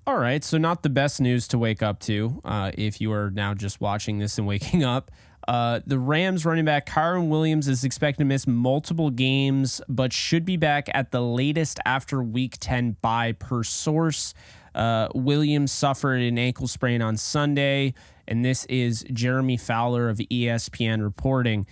All right, so not the best news to wake up to if you are now just watching this and waking up. The Rams running back Kyren Williams is expected to miss multiple games, but should be back at the latest after Week 10 bye per source. Williams suffered an ankle sprain on Sunday, and this is Jeremy Fowler of ESPN reporting.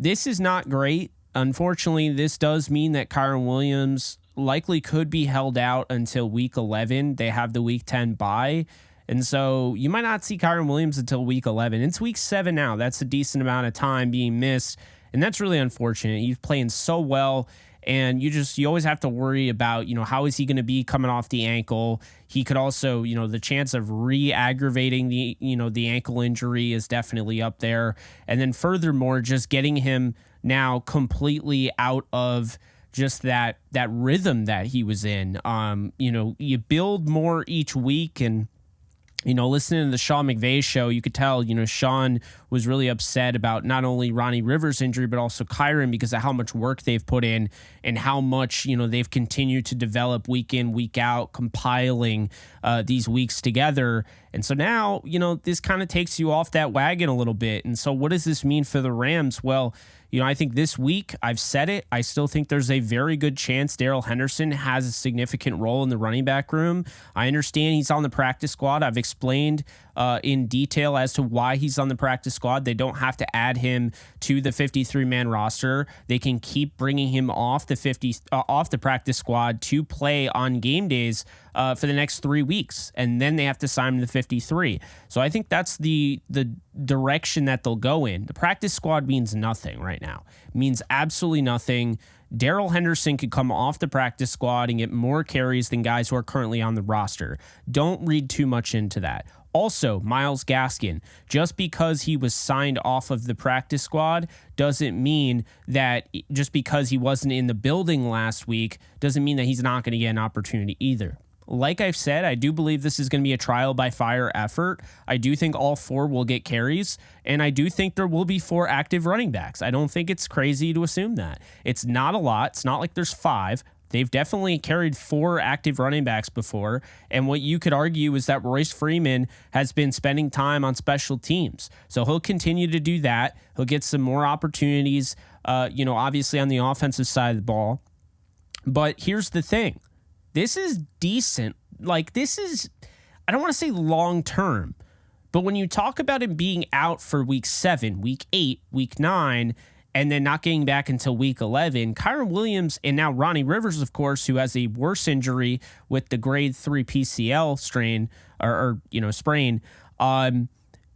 This is not great. Unfortunately, this does mean that Kyren Williams likely could be held out until Week 11. They have the Week 10 bye. And so you might not see Kyren Williams until Week 11. It's Week 7 now. That's a decent amount of time being missed. And that's really unfortunate. He's playing so well. And you always have to worry about, how is he going to be coming off the ankle? He could also, the chance of re-aggravating the ankle injury is definitely up there. And then furthermore, just getting him now completely out of just that rhythm that he was in. You build more each week, and listening to the Sean McVay show, you could tell, Sean was really upset about not only Ronnie Rivers' injury, but also Kyren, because of how much work they've put in and how much, they've continued to develop week in, week out, compiling these weeks together. And so now, this kind of takes you off that wagon a little bit. And so what does this mean for the Rams? Well, I think this week, I've said it, I still think there's a very good chance Daryl Henderson has a significant role in the running back room. I understand he's on the practice squad. I've explained in detail as to why he's on the practice squad. They don't have to add him to the 53-man roster. They can keep bringing him off the practice squad to play on game days for the next 3 weeks, and then they have to sign him to 53. So I think that's the direction that they'll go in. The practice squad means nothing right now. It means absolutely nothing. Daryl Henderson could come off the practice squad and get more carries than guys who are currently on the roster. Don't read too much into that. Also, Myles Gaskin, just because he was signed off of the practice squad doesn't mean that just because he wasn't in the building last week doesn't mean that he's not going to get an opportunity either. Like I've said, I do believe this is going to be a trial by fire effort. I do think all 4 will get carries, and I do think there will be 4 active running backs. I don't think it's crazy to assume that. It's not a lot. It's not like there's 5. They've definitely carried 4 active running backs before, and what you could argue is that Royce Freeman has been spending time on special teams. So he'll continue to do that. He'll get some more opportunities, obviously on the offensive side of the ball. But here's the thing. This is decent. I don't want to say long term, but when you talk about him being out for week 7, week 8, week 9, and then not getting back until week 11, Kyren Williams and now Ronnie Rivers, of course, who has a worse injury with the grade 3 PCL strain or sprain.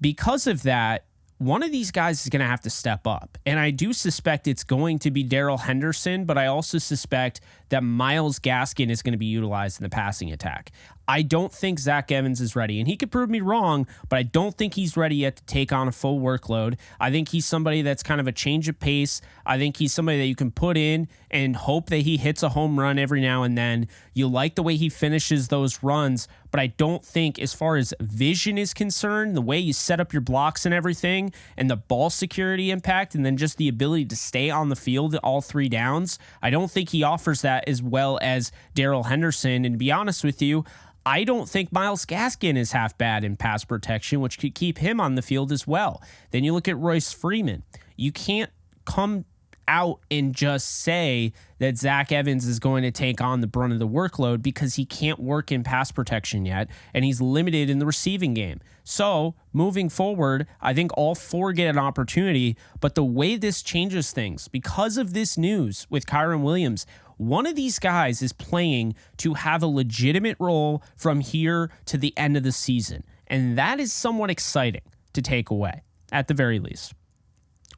Because of that, one of these guys is going to have to step up. And I do suspect it's going to be Daryl Henderson, but I also suspect that Myles Gaskin is going to be utilized in the passing attack. I don't think Zach Evans is ready, and he could prove me wrong, but I don't think he's ready yet to take on a full workload. I think he's somebody that's kind of a change of pace. I think he's somebody that you can put in and hope that he hits a home run every now and then. You like the way he finishes those runs, but I don't think, as far as vision is concerned, the way you set up your blocks and everything, and the ball security impact, and then just the ability to stay on the field all 3 downs, I don't think he offers that as well as Daryl Henderson. And to be honest with you, I don't think Myles Gaskin is half bad in pass protection, which could keep him on the field as well. Then you look at Royce Freeman. You can't come out and just say that Zach Evans is going to take on the brunt of the workload because he can't work in pass protection yet, and he's limited in the receiving game. So moving forward, I think all 4 get an opportunity, but the way this changes things, because of this news with Kyren Williams, one of these guys is playing to have a legitimate role from here to the end of the season. And that is somewhat exciting to take away, at the very least.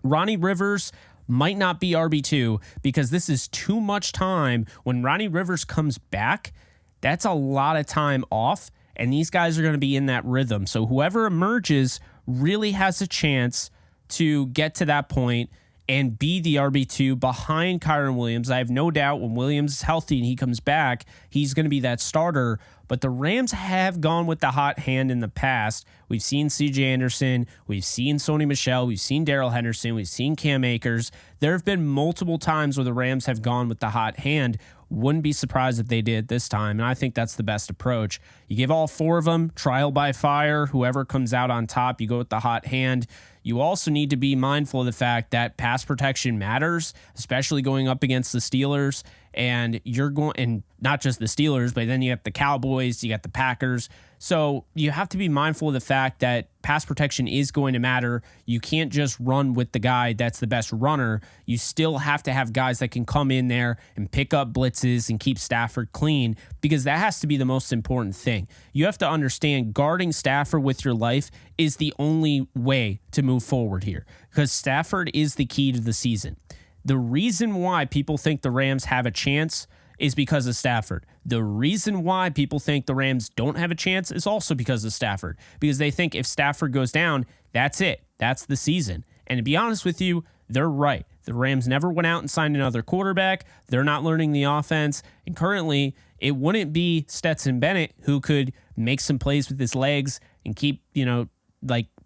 Ronnie Rivers might not be RB2 because this is too much time. When Ronnie Rivers comes back, that's a lot of time off, and these guys are going to be in that rhythm. So whoever emerges really has a chance to get to that point and be the RB2 behind Kyren Williams. I have no doubt when Williams is healthy and he comes back, he's going to be that starter. But the Rams have gone with the hot hand in the past. We've seen C.J. Anderson. We've seen Sony Michel. We've seen Daryl Henderson. We've seen Cam Akers. There have been multiple times where the Rams have gone with the hot hand. Wouldn't be surprised if they did this time, and I think that's the best approach. You give all 4 of them trial by fire. Whoever comes out on top, you go with the hot hand. You also need to be mindful of the fact that pass protection matters, especially going up against the Steelers. And and not just the Steelers, but then you have the Cowboys, you got the Packers. So you have to be mindful of the fact that pass protection is going to matter. You can't just run with the guy that's the best runner. You still have to have guys that can come in there and pick up blitzes and keep Stafford clean, because that has to be the most important thing. You have to understand guarding Stafford with your life is the only way to move forward here, because Stafford is the key to the season. The reason why people think the Rams have a chance is because of Stafford. The reason why people think the Rams don't have a chance is also because of Stafford, because they think if Stafford goes down, that's it. That's the season. And to be honest with you, they're right. The Rams never went out and signed another quarterback. They're not learning the offense. And currently, it wouldn't be Stetson Bennett who could make some plays with his legs and keep,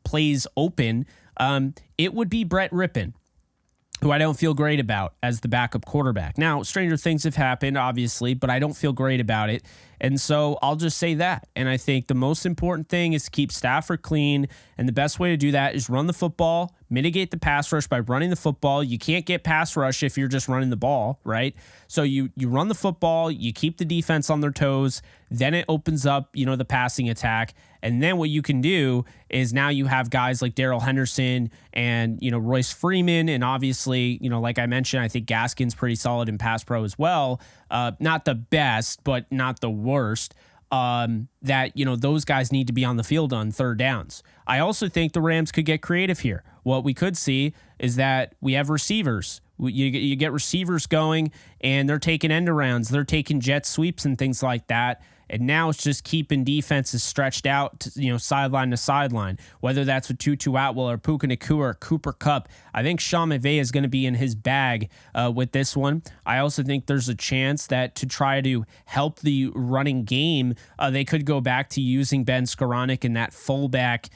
plays open. It would be Brett Rippon, who I don't feel great about as the backup quarterback. Now, stranger things have happened, obviously, but I don't feel great about it. And so I'll just say that. And I think the most important thing is to keep Stafford clean. And the best way to do that is run the football, mitigate the pass rush by running the football. You can't get pass rush if you're just running the ball, right? So you run the football, you keep the defense on their toes, then it opens up, the passing attack. And then what you can do is now you have guys like Daryl Henderson and, Royce Freeman. And obviously, like I mentioned, I think Gaskin's pretty solid in pass pro as well. Not the best, but not the worst. Those guys need to be on the field on third downs. I also think the Rams could get creative here. What we could see is that we have receivers. You get receivers going, and they're taking end arounds. They're taking jet sweeps and things like that. And now it's just keeping defenses stretched out, sideline to sideline, whether that's with Tutu Atwell or Puka Nacua or Cooper Kupp. I think Sean McVay is going to be in his bag with this one. I also think there's a chance that to try to help the running game, they could go back to using Ben Skoranek in that fullback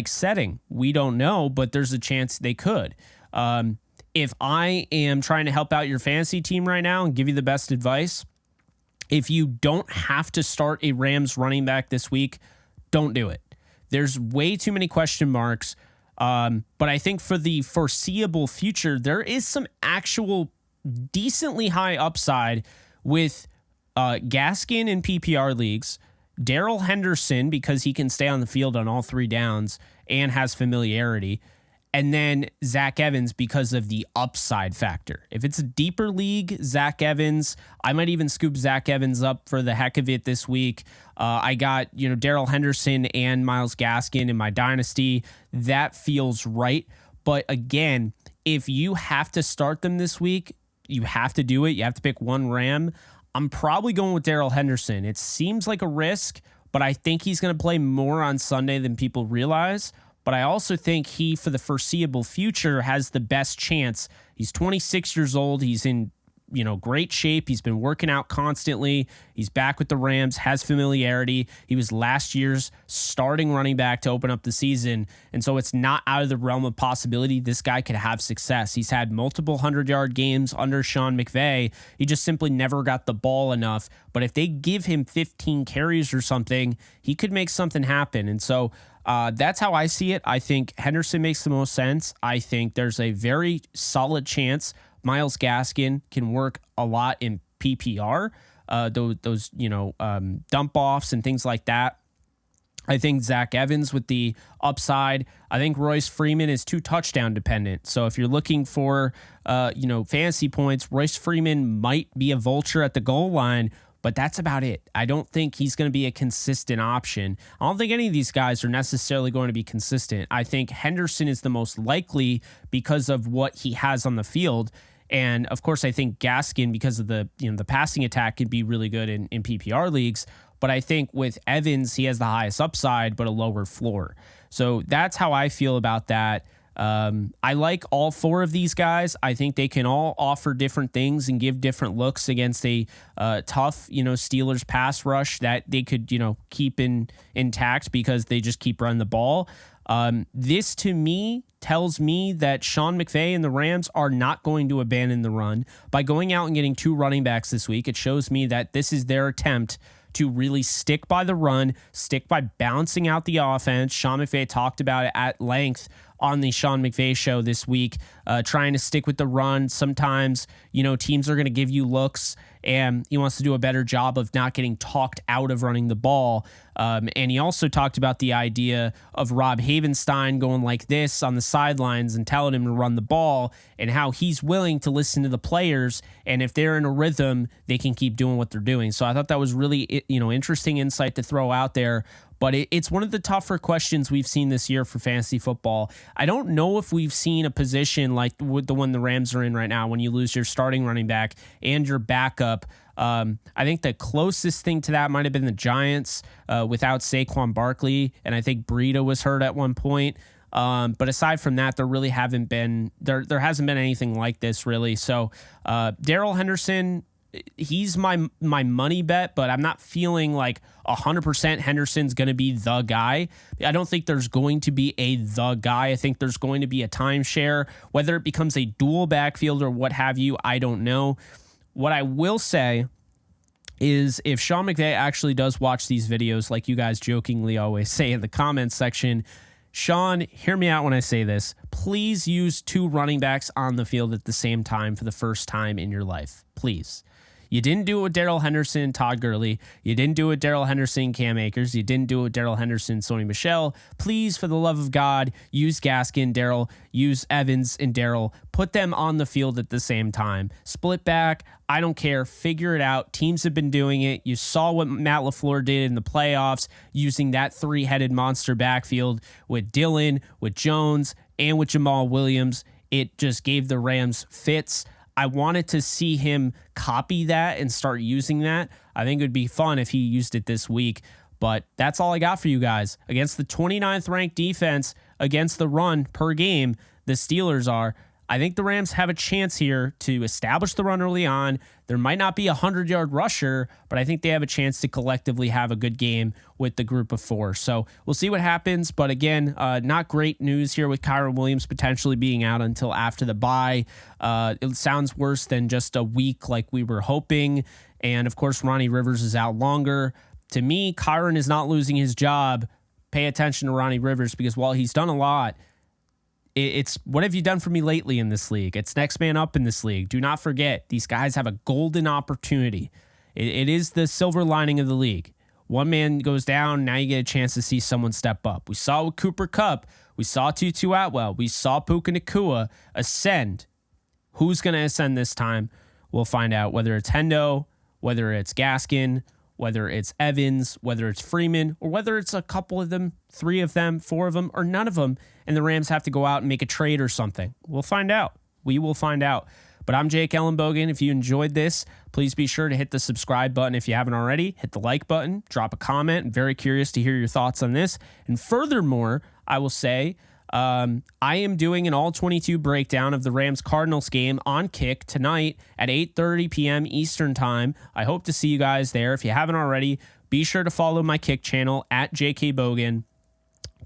setting. We don't know, but there's a chance they could. If I am trying to help out your fantasy team right now and give you the best advice, if you don't have to start a Rams running back this week, don't do it. There's way too many question marks. But I think for the foreseeable future, there is some actual decently high upside with Gaskin in PPR leagues, Daryl Henderson, because he can stay on the field on all 3 downs and has familiarity, and then Zach Evans because of the upside factor. If it's a deeper league, Zach Evans, I might even scoop Zach Evans up for the heck of it this week. I got, Daryl Henderson and Myles Gaskin in my dynasty. That feels right. But again, if you have to start them this week, you have to do it. You have to pick one Ram. I'm probably going with Daryl Henderson. It seems like a risk, but I think he's going to play more on Sunday than people realize. But I also think he, for the foreseeable future, has the best chance. He's 26 years old. He's in, great shape. He's been working out constantly. He's back with the Rams, has familiarity. He was last year's starting running back to open up the season. And so it's not out of the realm of possibility this guy could have success. He's had multiple 100-yard games under Sean McVay. He just simply never got the ball enough. But if they give him 15 carries or something, he could make something happen. And so that's how I see it. I think Henderson makes the most sense. I think there's a very solid chance Myles Gaskin can work a lot in PPR, those dump offs and things like that. I think Zach Evans with the upside. I think Royce Freeman is too touchdown dependent. So if you're looking for fantasy points, Royce Freeman might be a vulture at the goal line, but that's about it. I don't think he's going to be a consistent option. I don't think any of these guys are necessarily going to be consistent. I think Henderson is the most likely because of what he has on the field. And of course, I think Gaskin, because of the passing attack, could be really good in PPR leagues. But I think with Evans, he has the highest upside, but a lower floor. So that's how I feel about that. I like all 4 of these guys. I think they can all offer different things and give different looks against a tough, Steelers pass rush that they could, keep intact because they just keep running the ball. This to me tells me that Sean McVay and the Rams are not going to abandon the run. By going out and getting 2 running backs this week, it shows me that this is their attempt to really stick by the run, stick by balancing out the offense. Sean McVay talked about it at length on the Sean McVay show this week, trying to stick with the run. Sometimes, teams are going to give you looks, and he wants to do a better job of not getting talked out of running the ball. And he also talked about the idea of Rob Havenstein going like this on the sidelines and telling him to run the ball, and how he's willing to listen to the players. And if they're in a rhythm, they can keep doing what they're doing. So I thought that was really, interesting insight to throw out there. But it's one of the tougher questions we've seen this year for fantasy football. I don't know if we've seen a position like the one the Rams are in right now, when you lose your starting running back and your backup. I think the closest thing to that might have been the Giants without Saquon Barkley, and I think Breida was hurt at one point. But aside from that, there really haven't been there hasn't been anything like this really. So Daryl Henderson, he's my money bet, but I'm not feeling like 100% Henderson's going to be the guy. I don't think there's going to be the guy. I think there's going to be a timeshare. Whether it becomes a dual backfield or what have you, I don't know. What I will say is, if Sean McVay actually does watch these videos, like you guys jokingly always say in the comments section, Sean, hear me out when I say this. Please use 2 running backs on the field at the same time for the first time in your life. Please. You didn't do it with Daryl Henderson, Todd Gurley. You didn't do it with Daryl Henderson, Cam Akers. You didn't do it with Daryl Henderson, Sony Michel. Please, for the love of God, use Gaskin, Darrell. Use Evans and Darrell. Put them on the field at the same time. Split back. I don't care. Figure it out. Teams have been doing it. You saw what Matt LaFleur did in the playoffs, using that 3-headed monster backfield with Dillon, with Jones, and with Jamal Williams. It just gave the Rams fits. I wanted to see him copy that and start using that. I think it would be fun if he used it this week. But that's all I got for you guys. Against the 29th ranked defense against the run per game, the Steelers are. I think the Rams have a chance here to establish the run early on. There might not be a 100-yard rusher, but I think they have a chance to collectively have a good game with the group of 4. So we'll see what happens. But again, not great news here with Kyren Williams potentially being out until after the bye. It sounds worse than just a week like we were hoping. And of course, Ronnie Rivers is out longer. To me, Kyren is not losing his job. Pay attention to Ronnie Rivers, because while he's done a lot, it's what have you done for me lately in this league? It's next man up in this league. Do not forget, these guys have a golden opportunity. It is the silver lining of the league. One man goes down, now you get a chance to see someone step up. We saw with Cooper Kupp. We saw Tutu Atwell. We saw Puka Nacua ascend. Who's going to ascend this time? We'll find out, whether it's Hendo, whether it's Gaskin, whether it's Evans, whether it's Freeman, or whether it's a couple of them, 3 of them, 4 of them, or none of them, and the Rams have to go out and make a trade or something. We'll find out. We will find out. But I'm Jake Ellenbogen. If you enjoyed this, please be sure to hit the subscribe button if you haven't already. Hit the like button. Drop a comment. I'm very curious to hear your thoughts on this. And furthermore, I will say, I am doing an all-22 breakdown of the Rams-Cardinals game on Kick tonight at 8:30 p.m. Eastern Time. I hope to see you guys there. If you haven't already, be sure to follow my Kick channel at JKBogan.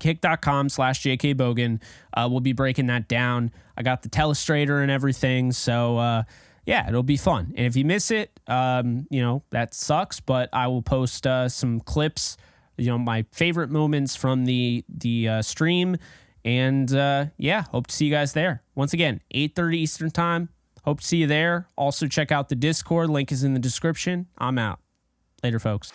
Kick.com/JKBogan. We'll be breaking that down. I got the telestrator and everything, so yeah, it'll be fun. And if you miss it, that sucks, but I will post some clips, my favorite moments from the stream. And hope to see you guys there. Once again, 8:30 Eastern Time. Hope to see you there. Also, check out the Discord. Link is in the description. I'm out. Later, folks.